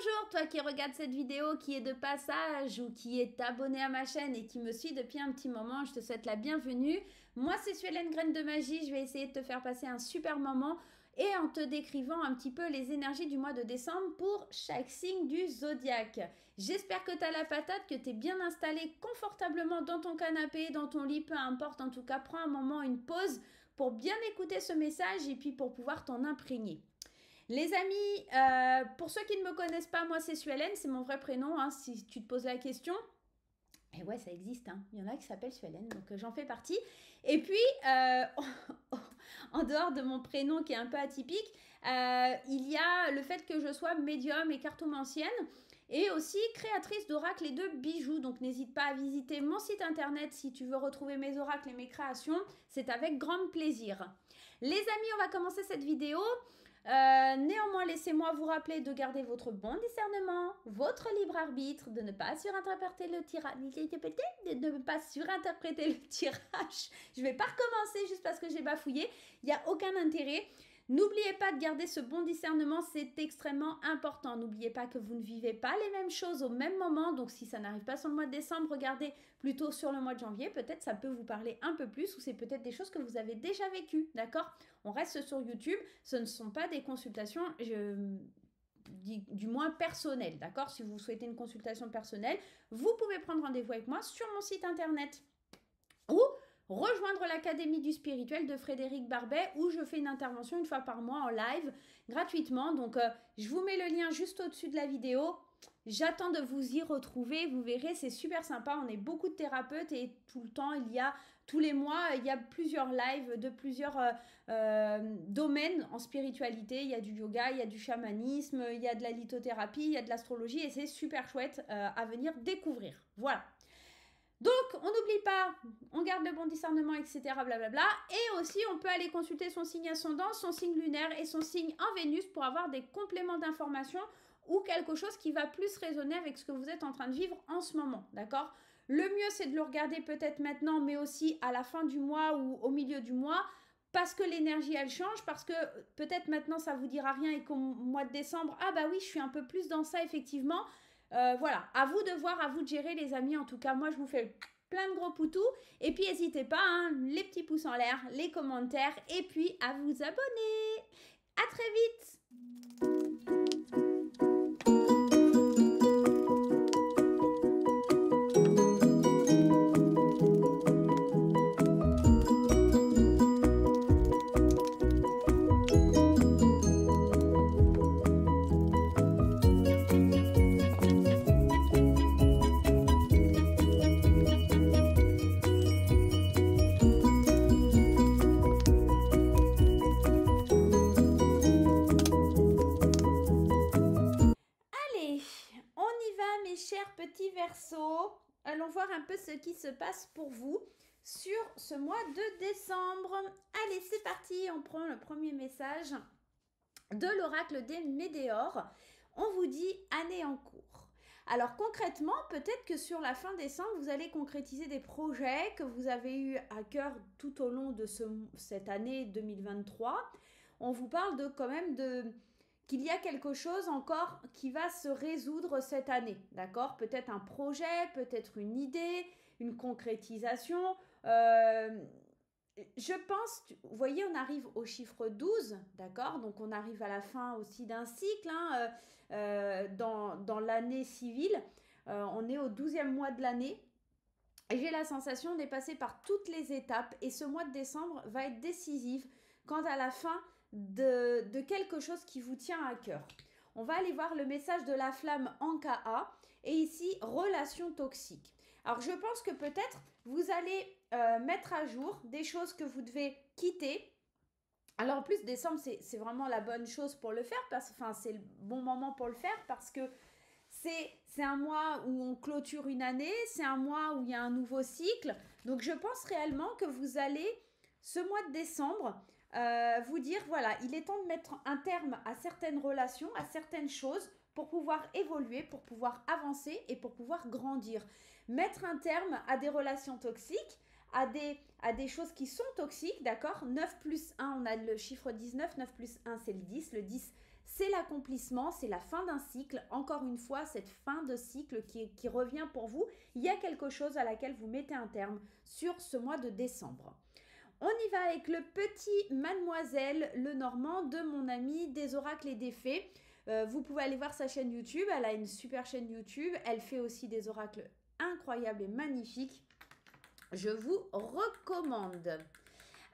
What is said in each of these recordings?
Bonjour, toi qui regardes cette vidéo, qui est de passage ou qui est abonné à ma chaîne et qui me suit depuis un petit moment, je te souhaite la bienvenue. Moi, c'est Suelen Graine de Magie, je vais essayer de te faire passer un super moment et en te décrivant un petit peu les énergies du mois de décembre pour chaque signe du zodiaque. J'espère que tu as la patate, que tu es bien installé confortablement dans ton canapé, dans ton lit, peu importe, en tout cas, prends un moment, une pause pour bien écouter ce message et puis pour pouvoir t'en imprégner. Les amis, pour ceux qui ne me connaissent pas, moi c'est Suelen, c'est mon vrai prénom, hein, si tu te poses la question. Et ouais, ça existe, hein. Il y en a qui s'appellent Suelen, donc j'en fais partie. Et puis, en dehors de mon prénom qui est un peu atypique, il y a le fait que je sois médium et cartomancienne et aussi créatrice d'oracles et de bijoux. Donc n'hésite pas à visiter mon site internet si tu veux retrouver mes oracles et mes créations. C'est avec grand plaisir. Les amis, on va commencer cette vidéo. Néanmoins, laissez-moi vous rappeler de garder votre bon discernement, votre libre arbitre, de ne pas surinterpréter le tirage. Je vais pas recommencer juste parce que j'ai bafouillé. Il n'y a aucun intérêt. N'oubliez pas de garder ce bon discernement, c'est extrêmement important. N'oubliez pas que vous ne vivez pas les mêmes choses au même moment. Donc si ça n'arrive pas sur le mois de décembre, regardez plutôt sur le mois de janvier. Peut-être ça peut vous parler un peu plus ou c'est peut-être des choses que vous avez déjà vécues. D'accord? On reste sur YouTube. Ce ne sont pas des consultations, du moins personnelles. D'accord? Si vous souhaitez une consultation personnelle, vous pouvez prendre rendez-vous avec moi sur mon site internet. Ou rejoindre l'Académie du Spirituel de Frédéric Barbet où je fais une intervention une fois par mois en live gratuitement. Donc, je vous mets le lien juste au-dessus de la vidéo. J'attends de vous y retrouver. Vous verrez, c'est super sympa. On est beaucoup de thérapeutes et tout le temps, tous les mois, il y a plusieurs lives de plusieurs domaines en spiritualité. Il y a du yoga, il y a du chamanisme, il y a de la lithothérapie, il y a de l'astrologie et c'est super chouette à venir découvrir. Voilà. Donc, on n'oublie pas, on garde le bon discernement, etc. Blablabla. Et aussi, on peut aller consulter son signe ascendant, son signe lunaire et son signe en Vénus pour avoir des compléments d'information ou quelque chose qui va plus résonner avec ce que vous êtes en train de vivre en ce moment. D'accord ? Le mieux, c'est de le regarder peut-être maintenant, mais aussi à la fin du mois ou au milieu du mois, parce que l'énergie, elle change, parce que peut-être maintenant, ça ne vous dira rien et qu'au mois de décembre, ah bah oui, je suis un peu plus dans ça, effectivement. Voilà, à vous de voir, à vous de gérer les amis. En tout cas, moi je vous fais plein de gros poutous. Et puis n'hésitez pas, hein, les petits pouces en l'air, les commentaires et puis à vous abonner. À très vite. Petit Verseau, allons voir un peu ce qui se passe pour vous sur ce mois de décembre. Allez, c'est parti, on prend le premier message de l'oracle des Médéors. On vous dit année en cours. Alors concrètement, peut-être que sur la fin décembre, vous allez concrétiser des projets que vous avez eu à cœur tout au long de cette année 2023. On vous parle de quand même qu'il y a quelque chose encore qui va se résoudre cette année, d'accord? Peut-être un projet, peut-être une idée, une concrétisation. Je pense, vous voyez, on arrive au chiffre 12, d'accord? Donc on arrive à la fin aussi d'un cycle, hein, dans l'année civile. On est au 12e mois de l'année. Et j'ai la sensation d'être passé par toutes les étapes et ce mois de décembre va être décisif quant à la fin de quelque chose qui vous tient à cœur. On va aller voir le message de la flamme en KA et ici, relation toxique. Alors, je pense que peut-être vous allez mettre à jour des choses que vous devez quitter. Alors, en plus, décembre, c'est vraiment la bonne chose pour le faire, c'est le bon moment pour le faire parce que c'est un mois où on clôture une année, c'est un mois où il y a un nouveau cycle. Donc, je pense réellement que vous allez, ce mois de décembre, vous dire, voilà, il est temps de mettre un terme à certaines relations, à certaines choses pour pouvoir évoluer, pour pouvoir avancer et pour pouvoir grandir. Mettre un terme à des relations toxiques, à des choses qui sont toxiques, d'accord? 9 plus 1, on a le chiffre 19, 9 plus 1, c'est le 10. Le 10, c'est l'accomplissement, c'est la fin d'un cycle. Encore une fois, cette fin de cycle qui revient pour vous, il y a quelque chose à laquelle vous mettez un terme sur ce mois de décembre. On y va avec le petit Mademoiselle Lenormand de mon ami des oracles et des fées. Vous pouvez aller voir sa chaîne YouTube, elle a une super chaîne YouTube, elle fait aussi des oracles incroyables et magnifiques. Je vous recommande.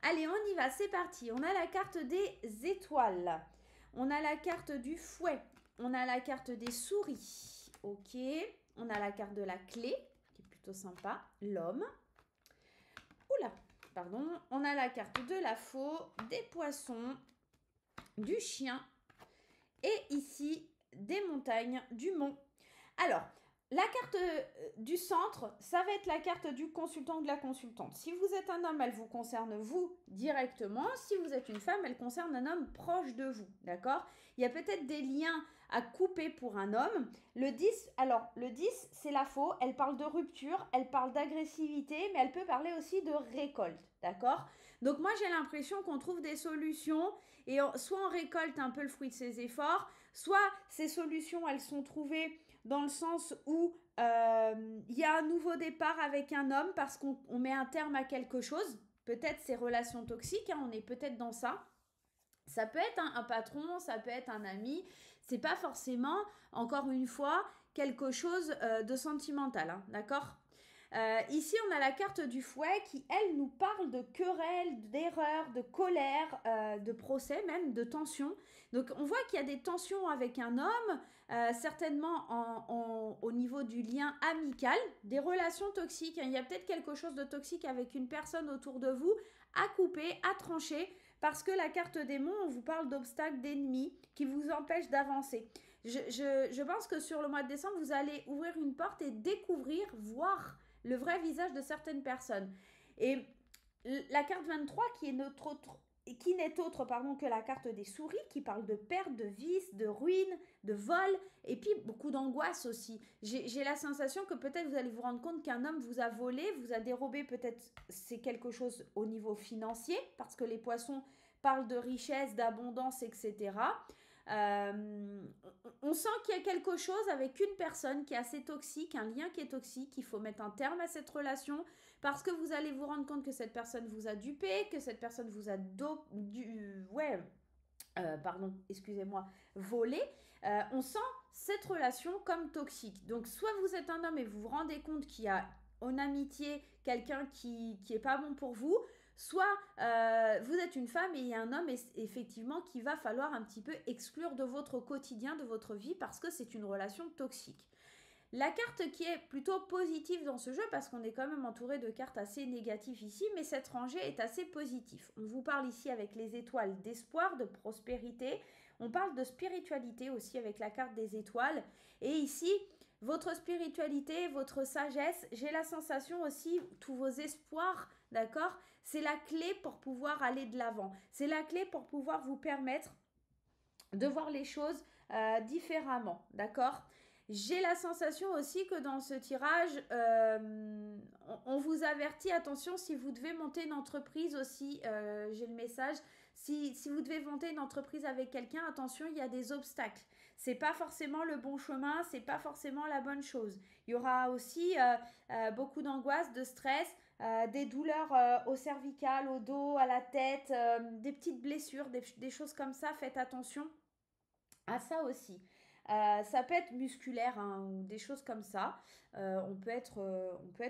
Allez, on y va, c'est parti. On a la carte des étoiles, on a la carte du fouet, on a la carte des souris, ok, on a la carte de la clé, qui est plutôt sympa, l'homme, oula, pardon, on a la carte de la faux, des poissons, du chien, et ici, des montagnes, du mont. Alors, la carte du centre, ça va être la carte du consultant ou de la consultante. Si vous êtes un homme, elle vous concerne vous directement. Si vous êtes une femme, elle concerne un homme proche de vous, d'accord? Il y a peut-être des liens à couper pour un homme. Le 10, alors le 10, c'est la faux. Elle parle de rupture, elle parle d'agressivité, mais elle peut parler aussi de récolte, d'accord? Donc moi, j'ai l'impression qu'on trouve des solutions et soit on récolte un peu le fruit de ses efforts, soit ces solutions, elles sont trouvées dans le sens où il y a un nouveau départ avec un homme parce qu'on met un terme à quelque chose. Peut-être ces relations toxiques, hein, on est peut-être dans ça. Ça peut être un patron, ça peut être un ami. C'est pas forcément, encore une fois, quelque chose de sentimental, hein, d'accord? Ici, on a la carte du fouet qui, elle, nous parle de querelles, d'erreurs, de colère, de procès même, de tensions. Donc, on voit qu'il y a des tensions avec un homme, certainement au niveau du lien amical, des relations toxiques. Il y a peut-être quelque chose de toxique avec une personne autour de vous, à couper, à trancher, parce que la carte démon, on vous parle d'obstacles, d'ennemis qui vous empêchent d'avancer. Je pense que sur le mois de décembre, vous allez ouvrir une porte et découvrir, voir le vrai visage de certaines personnes. Et la carte 23, qui n'est autre que la carte des souris, qui parle de perte, de vice, de ruine, de vol, et puis beaucoup d'angoisse aussi. J'ai la sensation que peut-être vous allez vous rendre compte qu'un homme vous a volé, vous a dérobé, peut-être c'est quelque chose au niveau financier, parce que les poissons parlent de richesse, d'abondance, etc. On sent qu'il y a quelque chose avec une personne qui est assez toxique, un lien qui est toxique, il faut mettre un terme à cette relation parce que vous allez vous rendre compte que cette personne vous a dupé, que cette personne vous a volé. On sent cette relation comme toxique. Donc soit vous êtes un homme et vous vous rendez compte qu'il y a en amitié quelqu'un qui est pas bon pour vous, soit vous êtes une femme et il y a un homme effectivement qu'il va falloir un petit peu exclure de votre quotidien, de votre vie parce que c'est une relation toxique. La carte qui est plutôt positive dans ce jeu, parce qu'on est quand même entouré de cartes assez négatives ici, mais cette rangée est assez positive. On vous parle ici avec les étoiles d'espoir, de prospérité. On parle de spiritualité aussi avec la carte des étoiles. Et ici, votre spiritualité, votre sagesse, j'ai la sensation aussi, tous vos espoirs, d'accord? C'est la clé pour pouvoir aller de l'avant. C'est la clé pour pouvoir vous permettre de voir les choses différemment, d'accord? J'ai la sensation aussi que dans ce tirage, on vous avertit, attention, si vous devez monter une entreprise aussi, j'ai le message, si vous devez monter une entreprise avec quelqu'un, attention, il y a des obstacles. C'est pas forcément le bon chemin, c'est pas forcément la bonne chose. Il y aura aussi beaucoup d'angoisse, de stress, des douleurs au cervical, au dos, à la tête, des petites blessures, des choses comme ça, faites attention à ça aussi. Ça peut être musculaire hein, ou des choses comme ça. On peut être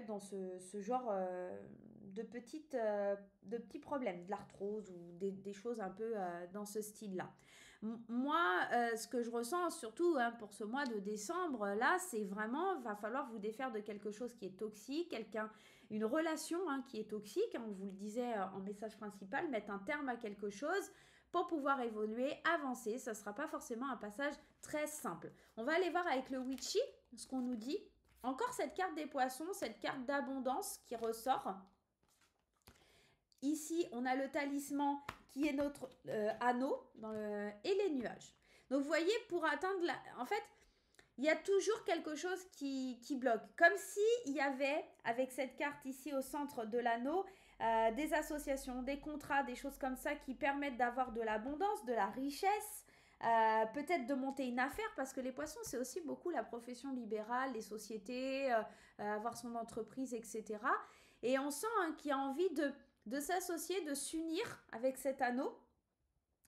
dans ce genre de petits problèmes, de l'arthrose ou des choses un peu dans ce style-là. Moi, ce que je ressens surtout hein, pour ce mois de décembre, là, c'est vraiment, va falloir vous défaire de quelque chose qui est toxique, une relation hein, qui est toxique, hein, on vous le disait en message principal, mettre un terme à quelque chose pour pouvoir évoluer, avancer. Ça ne sera pas forcément un passage très simple. On va aller voir avec le Witchy ce qu'on nous dit. Encore cette carte des poissons, cette carte d'abondance qui ressort. Ici, on a le talisman qui est notre anneau et les nuages. Donc, vous voyez, pour atteindre En fait, il y a toujours quelque chose qui bloque. Comme s'il y avait, avec cette carte ici au centre de l'anneau, des associations, des contrats, des choses comme ça qui permettent d'avoir de l'abondance, de la richesse, peut-être de monter une affaire, parce que les poissons, c'est aussi beaucoup la profession libérale, les sociétés, avoir son entreprise, etc. Et on sent hein, qu'il y a envie de s'associer, de s'unir avec cet anneau,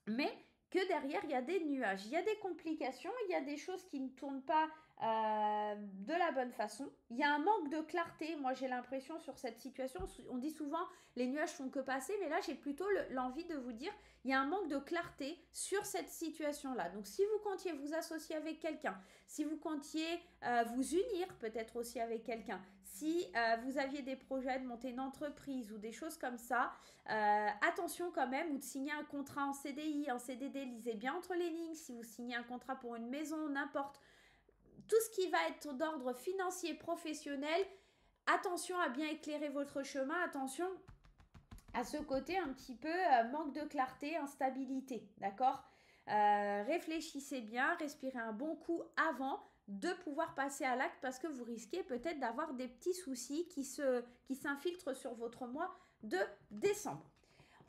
mais que derrière, il y a des nuages, il y a des complications, il y a des choses qui ne tournent pas de la bonne façon. Il y a un manque de clarté, moi j'ai l'impression sur cette situation. On dit souvent les nuages font que passer, mais là j'ai plutôt l'envie de vous dire il y a un manque de clarté sur cette situation-là. Donc si vous comptiez vous associer avec quelqu'un, si vous comptiez vous unir peut-être aussi avec quelqu'un, si vous aviez des projets de monter une entreprise ou des choses comme ça, attention quand même, ou de signer un contrat en CDI, en CDD, lisez bien entre les lignes. Si vous signez un contrat pour une maison, n'importe, tout ce qui va être d'ordre financier, professionnel, attention à bien éclairer votre chemin, attention à ce côté un petit peu manque de clarté, instabilité, d'accord. Réfléchissez bien, respirez un bon coup avant de pouvoir passer à l'acte, parce que vous risquez peut-être d'avoir des petits soucis qui s'infiltrent sur votre mois de décembre.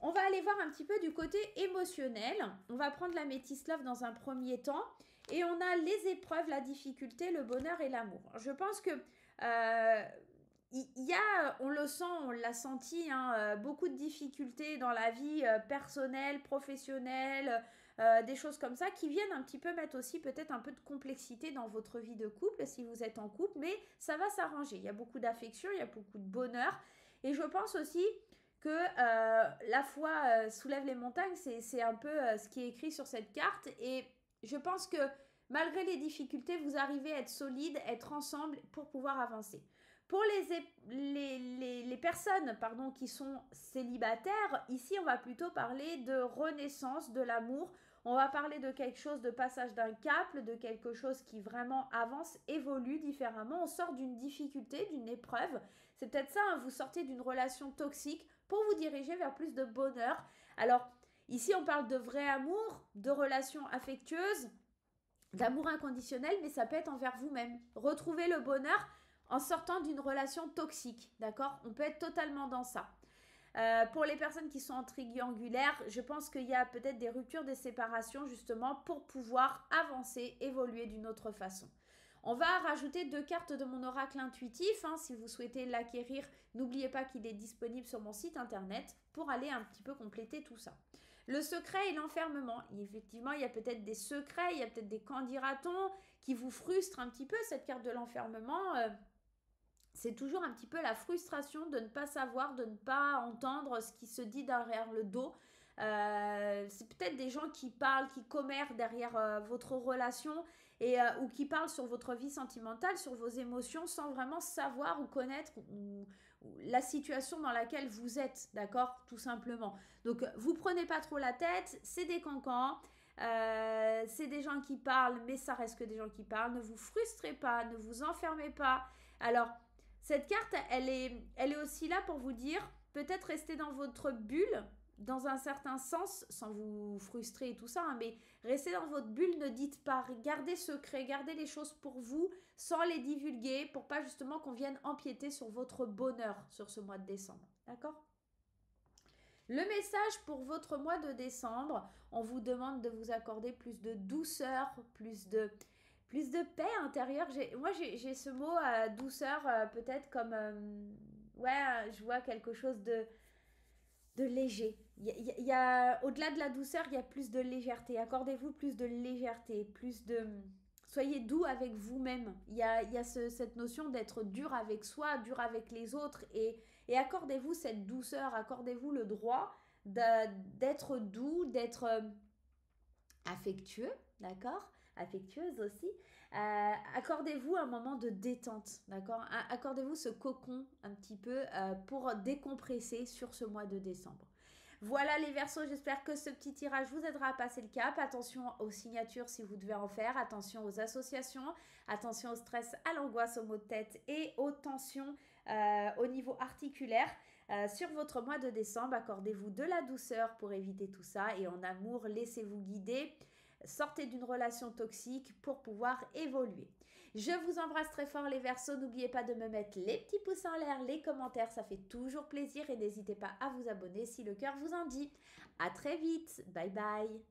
On va aller voir un petit peu du côté émotionnel. On va prendre la Métis Love dans un premier temps. Et on a les épreuves, la difficulté, le bonheur et l'amour. Je pense que y a, on le sent, on l'a senti, hein, beaucoup de difficultés dans la vie personnelle, professionnelle, des choses comme ça qui viennent un petit peu mettre aussi peut-être un peu de complexité dans votre vie de couple si vous êtes en couple, mais ça va s'arranger. Il y a beaucoup d'affection, il y a beaucoup de bonheur. Et je pense aussi que la foi soulève les montagnes, c'est un peu ce qui est écrit sur cette carte. Et je pense que malgré les difficultés, vous arrivez à être solide, être ensemble pour pouvoir avancer. Pour les personnes pardon, qui sont célibataires, ici on va plutôt parler de renaissance de l'amour. On va parler de quelque chose, de passage d'un cap, de quelque chose qui vraiment avance, évolue différemment. On sort d'une difficulté, d'une épreuve. C'est peut-être ça, hein, vous sortez d'une relation toxique pour vous diriger vers plus de bonheur. Alors, ici on parle de vrai amour, de relations affectueuses, d'amour inconditionnel, mais ça peut être envers vous-même. Retrouver le bonheur en sortant d'une relation toxique, d'accord? On peut être totalement dans ça. Pour les personnes qui sont en triangulaire, je pense qu'il y a peut-être des ruptures, des séparations justement pour pouvoir avancer, évoluer d'une autre façon. On va rajouter 2 cartes de mon oracle intuitif. Hein. Si vous souhaitez l'acquérir, n'oubliez pas qu'il est disponible sur mon site internet pour aller un petit peu compléter tout ça. Le secret et l'enfermement. Effectivement, il y a peut-être des secrets, il y a peut-être des candidatons qui vous frustrent un petit peu. Cette carte de l'enfermement, c'est toujours un petit peu la frustration de ne pas savoir, de ne pas entendre ce qui se dit derrière le dos. C'est peut-être des gens qui parlent, qui commèrent derrière votre relation ou qui parlent sur votre vie sentimentale, sur vos émotions sans vraiment savoir ou connaître la situation dans laquelle vous êtes, d'accord, tout simplement. Donc, vous prenez pas trop la tête, c'est des cancans. C'est des gens qui parlent, mais ça reste que des gens qui parlent. Ne vous frustrez pas, ne vous enfermez pas. Alors, cette carte, elle est aussi là pour vous dire, peut-être rester dans votre bulle, dans un certain sens, sans vous frustrer et tout ça, hein, mais restez dans votre bulle, ne dites pas, gardez secret, gardez les choses pour vous, sans les divulguer, pour pas justement qu'on vienne empiéter sur votre bonheur sur ce mois de décembre. D'accord ? Le message pour votre mois de décembre, on vous demande de vous accorder plus de douceur, plus de paix intérieure. Moi, j'ai ce mot douceur, peut-être comme... ouais, je vois quelque chose de léger. Il y a, au-delà de la douceur, il y a plus de légèreté. Accordez-vous plus de légèreté, plus de... Soyez doux avec vous-même. Il y a cette notion d'être dur avec soi, dur avec les autres. Et accordez-vous cette douceur, accordez-vous le droit d'être doux, d'être affectueux, d'accord ? Affectueuse aussi. Accordez-vous un moment de détente, d'accord ? Accordez-vous ce cocon un petit peu pour décompresser sur ce mois de décembre. Voilà les Verseaux, j'espère que ce petit tirage vous aidera à passer le cap. Attention aux signatures si vous devez en faire, attention aux associations, attention au stress, à l'angoisse, aux maux de tête et aux tensions au niveau articulaire. Sur votre mois de décembre, accordez-vous de la douceur pour éviter tout ça et en amour, laissez-vous guider. Sortez d'une relation toxique pour pouvoir évoluer. Je vous embrasse très fort les Verseaux. N'oubliez pas de me mettre les petits pouces en l'air, les commentaires, ça fait toujours plaisir et n'hésitez pas à vous abonner si le cœur vous en dit. À très vite. Bye bye.